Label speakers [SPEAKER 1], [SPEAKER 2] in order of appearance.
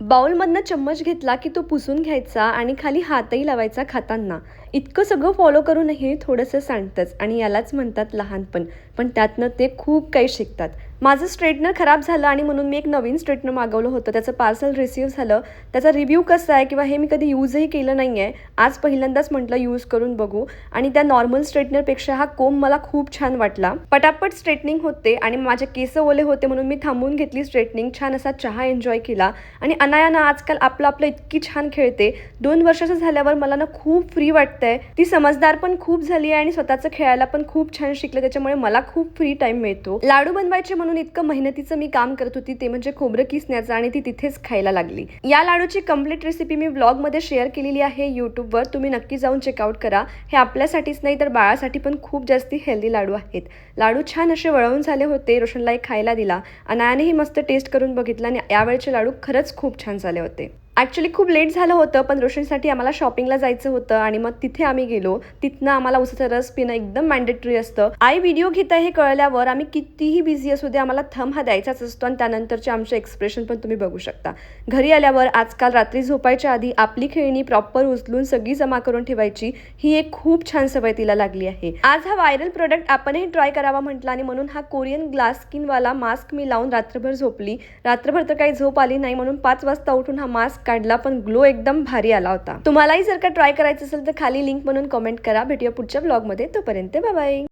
[SPEAKER 1] बाउलमधनं चम्मच घेतला की तो पुसून घ्यायचा आणि खाली हातही लावायचा खाताना. इतकं सगळं फॉलो करूनही थोडंसं सांडतंच आणि यालाच म्हणतात लहानपण. पण त्यातनं ते खूप काही शिकतात. माझं स्ट्रेटनर खराब झालं आणि म्हणून मी एक नवीन स्ट्रेटनर मागवलं होतं. त्याचं पार्सल रिसीव्ह झालं. त्याचा रिव्ह्यू कसा आहे किंवा हे मी कधी यूजही केलं नाही आहे. आज पहिल्यांदाच म्हटलं यूज करून बघू आणि त्या नॉर्मल स्ट्रेटनरपेक्षा हा कोंब मला खूप छान वाटला. पटापट स्ट्रेटनिंग होते आणि माझे केस ओले होते म्हणून मी थांबून घेतली स्ट्रेटनिंग. छान असा चहा एन्जॉय केला आणि अनायानं आजकाल आपलं इतकी छान खेळते. 2 वर्षाचं झाल्यावर मला ना खूप फ्री वाटतंय. ती समजदार पण खूप झाली आहे आणि स्वतःचं खेळायला पण खूप छान शिकले. त्याच्यामुळे मला खूप फ्री टाइम मिळतो. लाडू बनवायचे म्हणून इतकं मेहनतीचं मी काम करत होती ते म्हणजे खोबरं किसण्याचं आणि ती तिथेच खायला लागली. या लाडूची कंप्लीट रेसिपी मी व्लॉगमध्ये शेअर केलेली आहे यूट्यूबवर. तुम्ही नक्की जाऊन चेकआउट करा. हे आपल्यासाठीच नाही तर बाळासाठी पण खूप जास्ती हेल्दी लाडू आहेत. लाडू छान असे वळवून झाले होते. रोशनला एक खायला दिला. अनायानेही मस्त टेस्ट करून बघितला आणि यावेळचे लाडू खरंच खूप छान झाले होते. ॲक्च्युली खूप लेट झालं होतं पण रोशनसाठी आम्हाला शॉपिंगला जायचं होतं आणि मग तिथे आम्ही गेलो. तिथनं आम्हाला उसाचा रस पिणं एकदम मॅन्डेटरी असतं. आई व्हिडिओ घेत आहे हे कळल्यावर आम्ही कितीही बिझी असू दे आम्हाला थंब हा द्यायचाच असतो आणि त्यानंतरचे आमचे एक्सप्रेशन पण तुम्ही बघू शकता. घरी आल्यावर आजकाल रात्री झोपायच्या आधी आपली खेळणी प्रॉपर उचलून सगळी जमा करून ठेवायची ही एक खूप छान सवय तिला लागली आहे. आज हा व्हायरल प्रोडक्ट आपणही ट्राय करावा म्हटलं आणि म्हणून हा कोरियन ग्लास स्किनवाला मास्क मी लावून रात्रभर झोपली. रात्रभर तर काही झोप आली नाही म्हणून 5 वाजता उठून हा मास्क काढला पण ग्लो एकदम भारी आला होता. तुम्हालाही जर का ट्राय करायचं असेल तर खाली लिंक म्हणून कमेंट करा. भेटूया पुढच्या ब्लॉगमध्ये. तोपर्यंत बाय बाय.